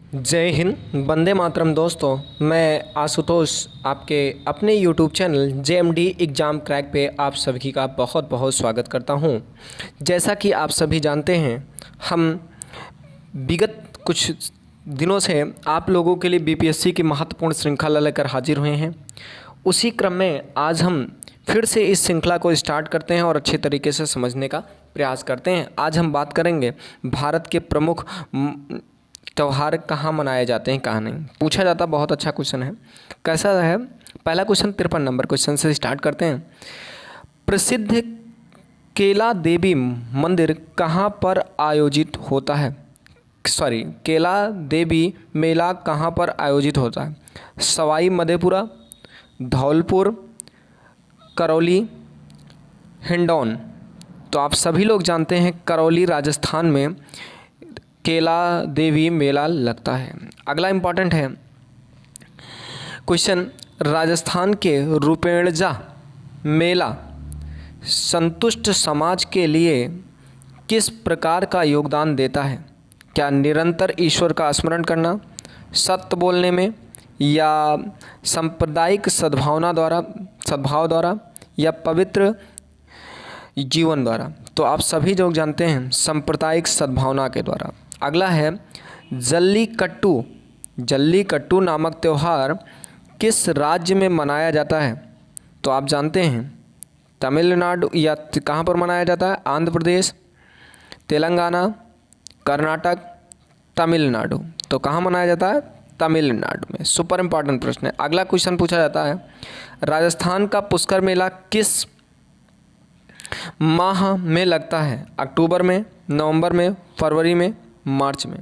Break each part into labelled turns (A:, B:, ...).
A: जय हिंद, वंदे मातरम। दोस्तों, मैं आशुतोष आपके अपने YouTube channel JMD exam crack पे आप सभी का बहुत बहुत स्वागत करता हूं। जैसा कि आप सभी जानते हैं, हम विगत कुछ दिनों से आप लोगों के लिए BPSC की महत्वपूर्ण श्रृंखला लेकर हाजिर हुए हैं। उसी क्रम में आज हम फिर से इस श्रृंखला को स्टार्ट करते हैं और अच्छे तरीके से समझने का प्रयास करते हैं। आज हम बात करेंगे भारत के प्रमुख त्यौहार कहाँ मनाए जाते हैं, कहाँ नहीं। पूछा जाता, बहुत अच्छा क्वेश्चन है। कैसा है? पहला क्वेश्चन 53 नंबर क्वेश्चन से स्टार्ट करते हैं। प्रसिद्ध केला देवी मंदिर कहाँ पर आयोजित होता है? केला देवी मेला कहाँ पर आयोजित होता है? सवाई मधेपुरा, धौलपुर, करौली, हिंडौन। तो आप सभी लोग जानते हैं करौली राजस्थान में केला देवी मेला लगता है। अगला इम्पॉर्टेंट है क्वेश्चन, राजस्थान के रुपेणजा मेला संतुष्ट समाज के लिए किस प्रकार का योगदान देता है? क्या निरंतर ईश्वर का स्मरण करना, सत्य बोलने में, या सांप्रदायिक सद्भाव द्वारा या पवित्र जीवन द्वारा? तो आप सभी लोग जानते हैं सांप्रदायिक सद्भावना के द्वारा। अगला है जल्लीकट्टू। जल्लीकट्टू नामक त्यौहार किस राज्य में मनाया जाता है? तो आप जानते हैं तमिलनाडु, या कहाँ पर मनाया जाता है? आंध्र प्रदेश, तेलंगाना, कर्नाटक, तमिलनाडु। तो कहाँ मनाया जाता है? तमिलनाडु में। सुपर इम्पॉर्टेंट प्रश्न है। अगला क्वेश्चन पूछा जाता है, राजस्थान का पुष्कर मेला किस माह में लगता है? अक्टूबर में, नवंबर में, फरवरी में, मार्च में?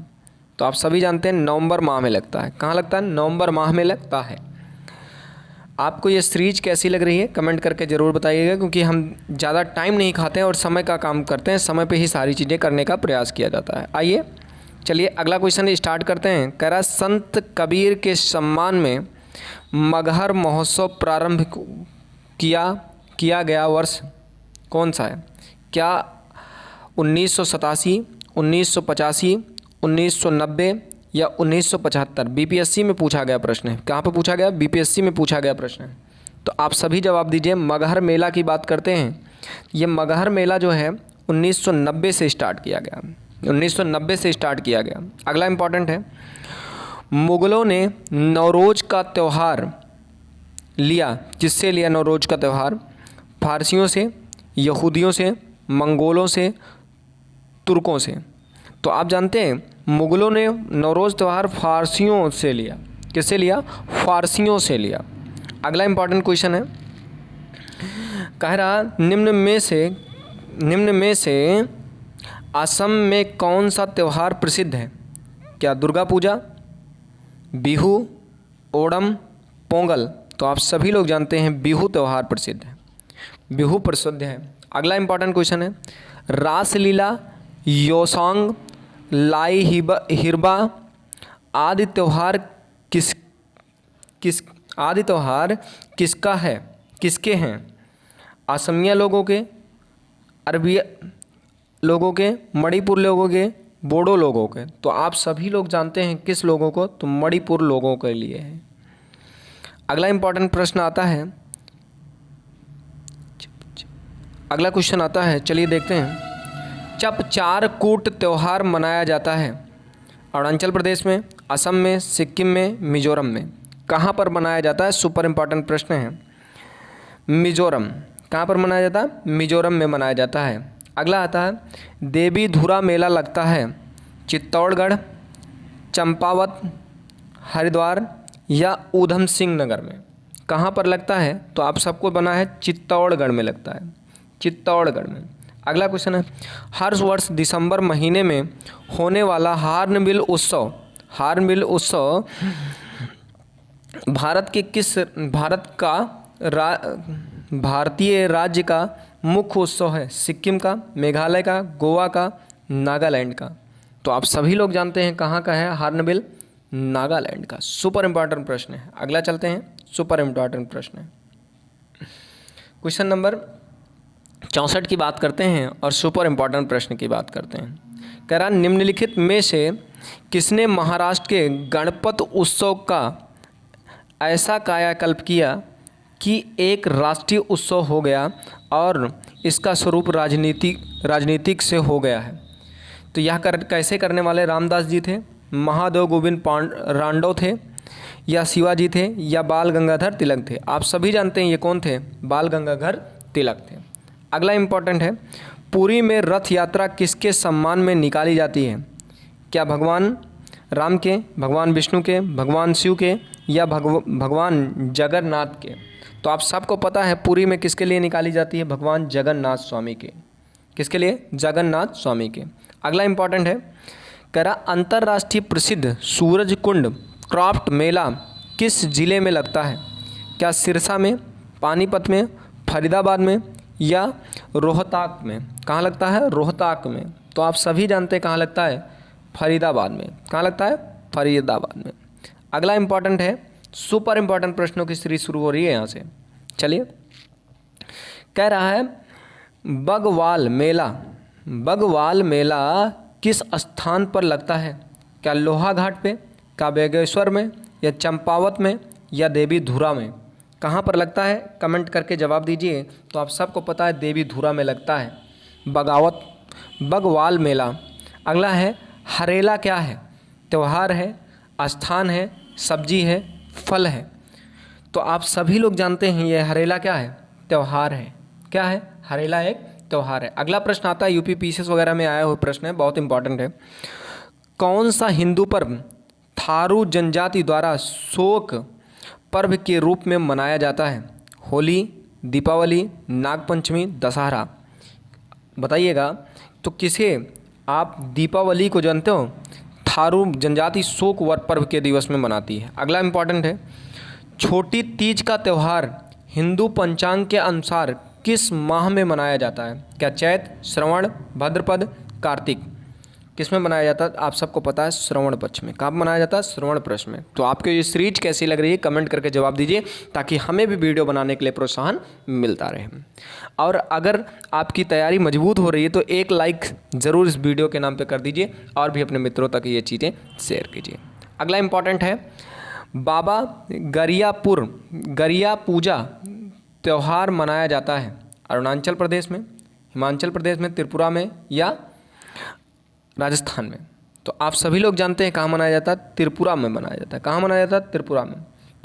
A: तो आप सभी जानते हैं नवंबर माह में लगता है। कहाँ लगता है? नवंबर माह में लगता है। आपको ये सीरीज कैसी लग रही है कमेंट करके ज़रूर बताइएगा, क्योंकि हम ज़्यादा टाइम नहीं खाते हैं और समय का काम करते हैं। समय पे ही सारी चीज़ें करने का प्रयास किया जाता है। आइए चलिए अगला क्वेश्चन स्टार्ट करते हैं। कह रहा, संत कबीर के सम्मान में मगहर महोत्सव प्रारंभ किया गया वर्ष कौन सा है? क्या 1987, 1985, 1990 या 1975? BPSC में पूछा गया प्रश्न है। कहाँ पे पूछा गया? BPSC में पूछा गया प्रश्न है। तो आप सभी जवाब दीजिए। मगहर मेला की बात करते हैं। ये मगहर मेला जो है 1990 से स्टार्ट किया गया। 1990 से स्टार्ट किया गया। अगला इम्पॉर्टेंट है, मुग़लों ने नवरोज़ का त्यौहार लिया। किससे लिया नवरोज़ का त्यौहार? फारसियों से, यहूदियों से, मंगोलों से, तुर्कों से? तो आप जानते हैं मुग़लों ने नवरोज़ त्यौहार फारसियों से लिया। किससे लिया? फारसियों से लिया। अगला इम्पॉर्टेंट क्वेश्चन है, कह रहा, निम्न में से असम में कौन सा त्यौहार प्रसिद्ध है? क्या दुर्गा पूजा, बिहू, ओणम, पोंगल? तो आप सभी लोग जानते हैं बिहू त्यौहार प्रसिद्ध है। बिहू प्रसिद्ध है। अगला इम्पॉर्टेंट क्वेश्चन है, रासलीला, योसोंग, लाई हिरबा आदि त्यौहार किसका है? किसके हैं? असमिया लोगों के, अरबिया लोगों के, मणिपुर लोगों के, बोडो लोगों के? तो आप सभी लोग जानते हैं किस लोगों को? तो मणिपुर लोगों के लिए है। अगला इम्पॉर्टेंट प्रश्न आता है, अगला क्वेश्चन आता है, चलिए देखते हैं। जब चारकूट त्यौहार मनाया जाता है अरुणाचल प्रदेश में, असम में, सिक्किम में, मिजोरम में? कहाँ पर मनाया जाता है? सुपर इम्पॉर्टेंट प्रश्न है। मिजोरम। कहाँ पर मनाया जाता है? मिजोरम में मनाया जाता है। अगला आता है, देवी धुरा मेला लगता है चित्तौड़गढ़, चंपावत, हरिद्वार या ऊधम सिंह नगर में? कहाँ पर लगता है? तो आप सबको बना है चित्तौड़गढ़ में लगता है, चित्तौड़गढ़ में। अगला क्वेश्चन है, हर वर्ष दिसंबर महीने में होने वाला हार्नबिल उत्सव भारतीय राज्य का मुख्य उत्सव है? सिक्किम का, मेघालय का, गोवा का, नागालैंड का? तो आप सभी लोग जानते हैं कहाँ का है हार्नबिल? नागालैंड का। सुपर इम्पॉर्टेंट प्रश्न है। अगला चलते हैं, सुपर इम्पॉर्टेंट प्रश्न है। क्वेश्चन नंबर 64 की बात करते हैं और सुपर इम्पॉर्टेंट प्रश्न की बात करते हैं। कह रहा, निम्नलिखित में से किसने महाराष्ट्र के गणपत उत्सव का ऐसा कायाकल्प किया कि एक राष्ट्रीय उत्सव हो गया और इसका स्वरूप राजनीतिक से हो गया है? तो यह कैसे करने वाले रामदास जी थे, महादेव गोविंद रांडव थे, या शिवाजी थे, या बाल गंगाधर तिलक थे? आप सभी जानते हैं ये कौन थे, बाल गंगाधर तिलक थे। अगला इम्पॉर्टेंट है, पुरी में रथ यात्रा किसके सम्मान में निकाली जाती है? क्या भगवान राम के, भगवान विष्णु के, भगवान शिव के, या भगवान जगन्नाथ के? तो आप सबको पता है पुरी में किसके लिए निकाली जाती है, भगवान जगन्नाथ स्वामी के। किसके लिए? जगन्नाथ स्वामी के। अगला इम्पॉर्टेंट है, करा अंतर्राष्ट्रीय प्रसिद्ध सूरज कुंड क्राफ्ट मेला किस जिले में लगता है? क्या सिरसा में, पानीपत में, फरीदाबाद में, या रोहतक में? कहाँ लगता है? रोहतक में। तो आप सभी जानते हैं कहाँ लगता है, फरीदाबाद में। कहाँ लगता है? फरीदाबाद में। अगला इम्पॉर्टेंट है, सुपर इम्पॉर्टेंट प्रश्नों की सीरीज शुरू हो रही है यहाँ से। चलिए, कह रहा है बगवाल मेला किस स्थान पर लगता है? क्या लोहा घाट पे, क्या बागेश्वर में, या चंपावत में, या देवी धुरा में? कहाँ पर लगता है? कमेंट करके जवाब दीजिए। तो आप सबको पता है देवी धुरा में लगता है बगवाल मेला। अगला है, हरेला क्या है? त्यौहार है, स्थान है, सब्जी है, फल है? तो आप सभी लोग जानते हैं ये हरेला क्या है? त्यौहार है। क्या है? हरेला एक त्यौहार है। अगला प्रश्न आता है, यूपी पीसीएस वगैरह में आया हुआ प्रश्न है, बहुत इंपॉर्टेंट है। कौन सा हिंदू पर्व थारू जनजाति द्वारा शोक पर्व के रूप में मनाया जाता है? होली, दीपावली, नागपंचमी, दशहरा? बताइएगा। तो किसे आप दीपावली को जानते हो? थारू जनजाति शोक पर्व के दिवस में मनाती है। अगला इम्पॉर्टेंट है, छोटी तीज का त्यौहार हिंदू पंचांग के अनुसार किस माह में मनाया जाता है? क्या चैत, श्रवण, भाद्रपद, कार्तिक? किस में मनाया जाता है? आप सबको पता है श्रवण पक्ष में। कब मनाया जाता है? श्रवण पक्ष में। तो आपको ये सीरीज कैसी लग रही है कमेंट करके जवाब दीजिए, ताकि हमें भी वीडियो बनाने के लिए प्रोत्साहन मिलता रहे। और अगर आपकी तैयारी मजबूत हो रही है तो एक लाइक ज़रूर इस वीडियो के नाम पे कर दीजिए और भी अपने मित्रों तक ये चीज़ें शेयर कीजिए। अगला इम्पॉर्टेंट है, बाबा गरिया पूजा त्यौहार मनाया जाता है अरुणाचल प्रदेश में, हिमाचल प्रदेश में, त्रिपुरा में, या राजस्थान में? तो आप सभी लोग जानते हैं कहाँ मनाया जाता है? त्रिपुरा में मनाया जाता है। कहाँ मनाया जाता है? त्रिपुरा में।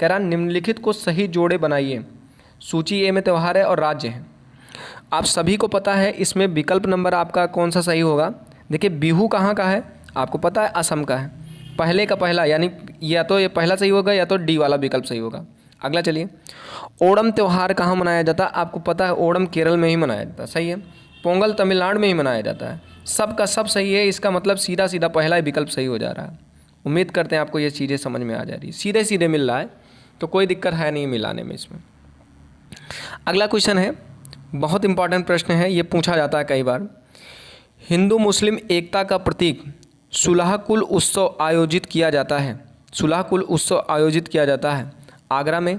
A: कह रहा निम्नलिखित को सही जोड़े बनाइए। सूची ए में त्यौहार है और राज्य है। आप सभी को पता है इसमें विकल्प नंबर आपका कौन सा सही होगा? देखिए, बिहू कहाँ का है? आपको पता है असम का है। पहले का पहला, यानी या तो ये पहला सही होगा या तो डी वाला विकल्प सही होगा। अगला चलिए, ओणम त्यौहार कहाँ मनाया जाता है? आपको पता है ओणम केरल में ही मनाया जाता है, सही है। पोंगल तमिलनाडु में ही मनाया जाता है। सब का सब सही है, इसका मतलब सीधा सीधा पहला ही विकल्प सही हो जा रहा है। उम्मीद करते हैं आपको ये चीज़ें समझ में आ जा रही है, सीधे सीधे मिल रहा है, तो कोई दिक्कत है नहीं मिलाने में इसमें। अगला क्वेश्चन है, बहुत इंपॉर्टेंट प्रश्न है, ये पूछा जाता है कई बार। हिंदू मुस्लिम एकता का प्रतीक सुलह कुल उत्सव आयोजित किया जाता है। सुलह कुल उत्सव आयोजित किया जाता है आगरा में,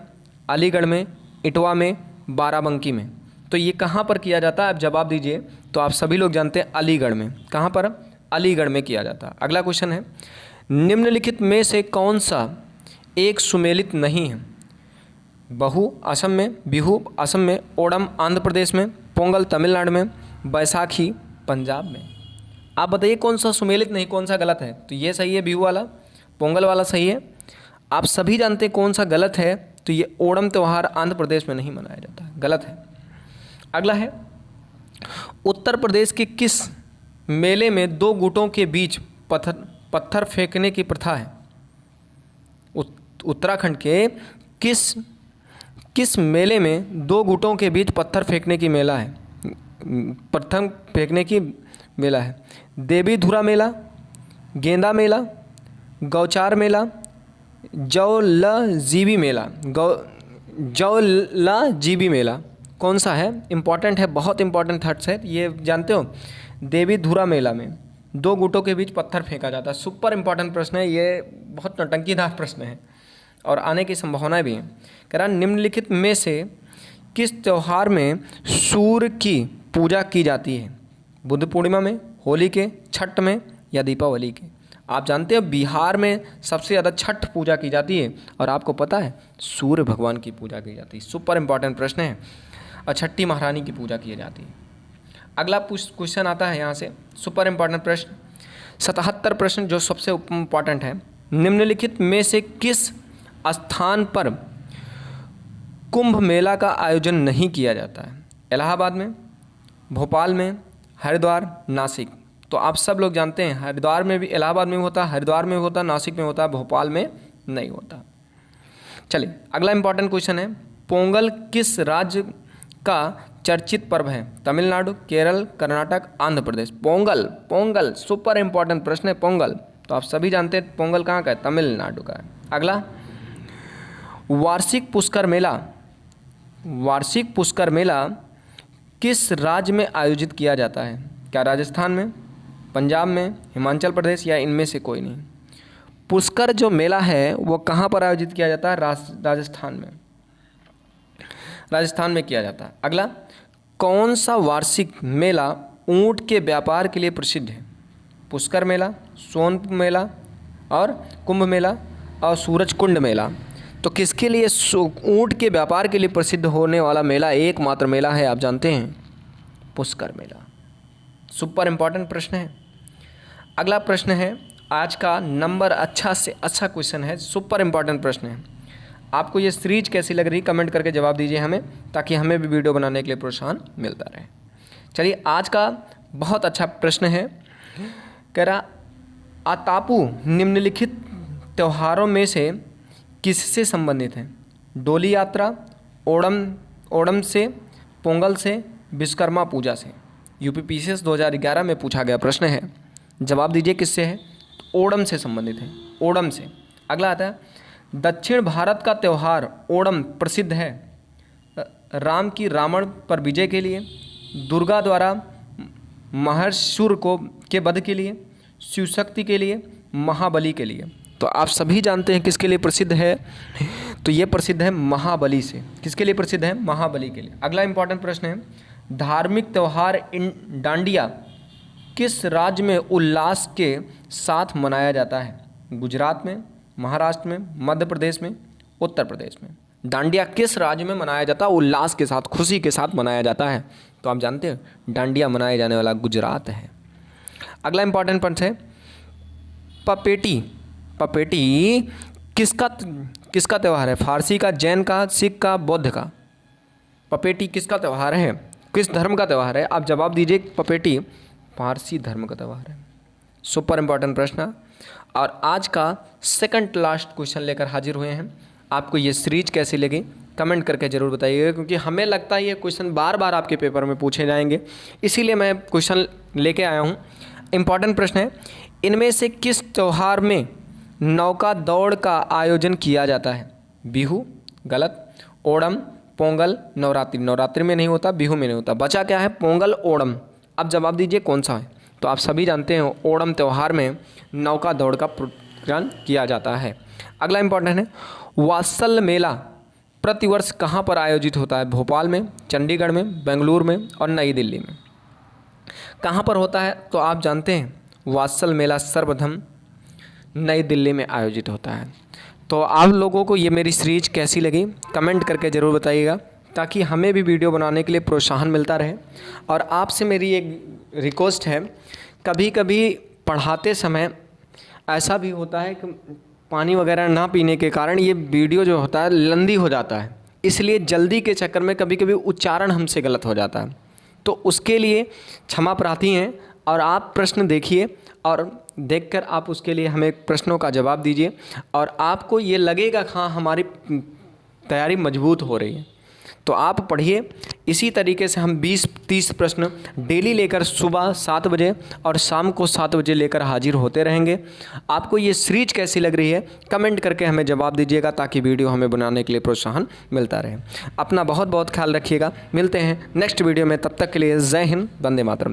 A: अलीगढ़ में, इटवा में, बाराबंकी में? तो ये कहाँ पर किया जाता है? आप जवाब दीजिए। तो आप सभी लोग जानते हैं अलीगढ़ में। कहाँ पर? अलीगढ़ में किया जाता है। अगला क्वेश्चन है, निम्नलिखित में से कौन सा एक सुमेलित नहीं है? बहु असम में, बिहू असम में, ओणम आंध्र प्रदेश में, पोंगल तमिलनाडु में, बैसाखी पंजाब में? आप बताइए कौन सा सुमेलित नहीं, कौन सा गलत है? तो ये सही है, बिहू वाला, पोंगल वाला सही है। आप सभी जानते हैं कौन सा गलत है? तो ये ओणम त्यौहार आंध्र प्रदेश में नहीं मनाया जाता, गलत है। अगला है, उत्तर प्रदेश के किस मेले में दो गुटों के बीच पत्थर फेंकने की प्रथा है? उत्तराखंड के किस मेले में दो गुटों के बीच पत्थर फेंकने की मेला है? पत्थर फेंकने की मेला है। देवी धुरा मेला, गेंदा मेला, गौचार मेला, जौलजीबी मेला? जौलजीबी मेला कौन सा है? इंपॉर्टेंट है, बहुत इंपॉर्टेंट थर्ड्स है। ये जानते हो, देवी धुरा मेला में दो गुटों के बीच पत्थर फेंका जाता है। सुपर इंपॉर्टेंट प्रश्न है ये, बहुत नौटंकीदार प्रश्न है और आने की संभावनाएं भी हैं। कह रहा निम्नलिखित में से किस त्यौहार में सूर्य की पूजा की जाती है? बुद्ध पूर्णिमा में, होली के, छठ में, या दीपावली के? आप जानते हैं बिहार में सबसे ज़्यादा छठ पूजा की जाती है और आपको पता है सूर्य भगवान की पूजा की जाती है। सुपर इम्पॉर्टेंट प्रश्न है। और छठी महारानी की पूजा की जाती है। अगला क्वेश्चन आता है यहाँ से, सुपर इम्पॉर्टेंट प्रश्न 77 प्रश्न जो सबसे इम्पॉर्टेंट है। निम्नलिखित में से किस स्थान पर कुंभ मेला का आयोजन नहीं किया जाता है? इलाहाबाद में, भोपाल में, हरिद्वार, नासिक। तो आप सब लोग जानते हैं हरिद्वार में भी, इलाहाबाद में भी होता, हरिद्वार में भी होता, नासिक में होता, भोपाल में नहीं होता। चलिए अगला इंपॉर्टेंट क्वेश्चन है, पोंगल किस राज्य का चर्चित पर्व है? तमिलनाडु, केरल, कर्नाटक, आंध्र प्रदेश। पोंगल, पोंगल सुपर इंपॉर्टेंट प्रश्न है। पोंगल तो आप सभी जानते हैं पोंगल कहाँ का है? तमिलनाडु का है। अगला, वार्षिक पुष्कर मेला, वार्षिक पुष्कर मेला किस राज्य में आयोजित किया जाता है? क्या राजस्थान में, पंजाब में, हिमाचल प्रदेश या इनमें से कोई नहीं? पुष्कर जो मेला है वो कहाँ पर आयोजित किया जाता है? राजस्थान में, राजस्थान में किया जाता है। अगला, कौन सा वार्षिक मेला ऊंट के व्यापार के लिए प्रसिद्ध है? पुष्कर मेला, सोनपुर मेला और कुंभ मेला और सूरज कुंड मेला। तो किसके लिए ऊंट के व्यापार के लिए प्रसिद्ध होने वाला मेला एकमात्र मेला है आप जानते हैं? पुष्कर मेला। सुपर इम्पॉर्टेंट प्रश्न है। अगला प्रश्न है, आज का नंबर अच्छा से अच्छा क्वेश्चन है, सुपर इम्पॉर्टेंट प्रश्न है। आपको ये सीरीज कैसी लग रही कमेंट करके जवाब दीजिए हमें, ताकि हमें भी वीडियो बनाने के लिए प्रोत्साहन मिलता रहे। चलिए आज का बहुत अच्छा प्रश्न है, कह रहा आतापू निम्नलिखित त्योहारों में से किससे संबंधित है? डोली यात्रा, ओणम से, पोंगल से, विश्वकर्मा पूजा से। यूपीपीसीएस 2011 में पूछा गया प्रश्न है। जवाब दीजिए किससे है? ओणम से संबंधित है, ओणम से। अगला आता है, दक्षिण भारत का त्यौहार ओणम प्रसिद्ध है राम की रावण पर विजय के लिए, दुर्गा द्वारा महर्षुर के वध के लिए, शिव शक्ति के लिए, महाबली के लिए। तो आप सभी जानते हैं किसके लिए प्रसिद्ध है? तो ये प्रसिद्ध है महाबली से। किसके लिए प्रसिद्ध है? महाबली के लिए। अगला इंपॉर्टेंट प्रश्न है, धार्मिक त्यौहार डांडिया किस राज्य में उल्लास के साथ मनाया जाता है? गुजरात में, महाराष्ट्र में, मध्य प्रदेश में, उत्तर प्रदेश में। डांडिया किस राज्य में मनाया जाता है? उल्लास के साथ, खुशी के साथ मनाया जाता है। तो आप जानते हैं डांडिया मनाया जाने वाला गुजरात है। अगला इंपॉर्टेंट प्रश्न है, पपेटी, पपेटी किसका त्यौहार है? फारसी का, जैन का, सिख का, बौद्ध का। पपेटी किसका त्यौहार है? किस धर्म का त्यौहार है? आप जवाब दीजिए। पपेटी पारसी धर्म का त्यौहार है। सुपर इम्पॉर्टेंट प्रश्न। और आज का सेकंड लास्ट क्वेश्चन लेकर हाजिर हुए हैं। आपको ये सीरीज कैसी लगी कमेंट करके ज़रूर बताइएगा, क्योंकि हमें लगता है ये क्वेश्चन बार बार आपके पेपर में पूछे जाएंगे, इसीलिए मैं क्वेश्चन लेके आया हूँ। इम्पॉर्टेंट प्रश्न है, इनमें से किस त्यौहार में नौका दौड़ का आयोजन किया जाता है? बिहू गलत, ओणम, पोंगल, नवरात्रि। नवरात्रि में नहीं होता, बिहू में नहीं होता। बचा क्या है? पोंगल, ओणम। अब जवाब दीजिए कौन सा है? तो आप सभी जानते हैं ओणम त्यौहार में नौका दौड़ का प्रचलन किया जाता है। अगला इंपॉर्टेंट है, वात्सल मेला प्रतिवर्ष कहाँ पर आयोजित होता है? भोपाल में, चंडीगढ़ में, बेंगलुरु में और नई दिल्ली में। कहाँ पर होता है? तो आप जानते हैं वात्सल मेला सर्वप्रथम नई दिल्ली में आयोजित होता है। तो आप लोगों को ये मेरी सीरीज कैसी लगी कमेंट करके ज़रूर बताइएगा, ताकि हमें भी वीडियो बनाने के लिए प्रोत्साहन मिलता रहे। और आपसे मेरी एक रिक्वेस्ट है, कभी कभी पढ़ाते समय ऐसा भी होता है कि पानी वगैरह ना पीने के कारण ये वीडियो जो होता है लंबी हो जाता है, इसलिए जल्दी के चक्कर में कभी कभी उच्चारण हमसे गलत हो जाता है। तो उसके लिए क्षमा प्रार्थी हैं, और आप प्रश्न देखिए और देखकर आप उसके लिए हमें प्रश्नों का जवाब दीजिए, और आपको ये लगेगा हाँ हमारी तैयारी मजबूत हो रही है। तो आप पढ़िए। इसी तरीके से हम 20-30 प्रश्न डेली लेकर सुबह 7 बजे और शाम को 7 बजे लेकर हाजिर होते रहेंगे। आपको ये सीरीज कैसी लग रही है कमेंट करके हमें जवाब दीजिएगा, ताकि वीडियो हमें बनाने के लिए प्रोत्साहन मिलता रहे। अपना बहुत बहुत ख्याल रखिएगा। मिलते हैं नेक्स्ट वीडियो में, तब तक के लिए जय हिंद, वंदे मातरम।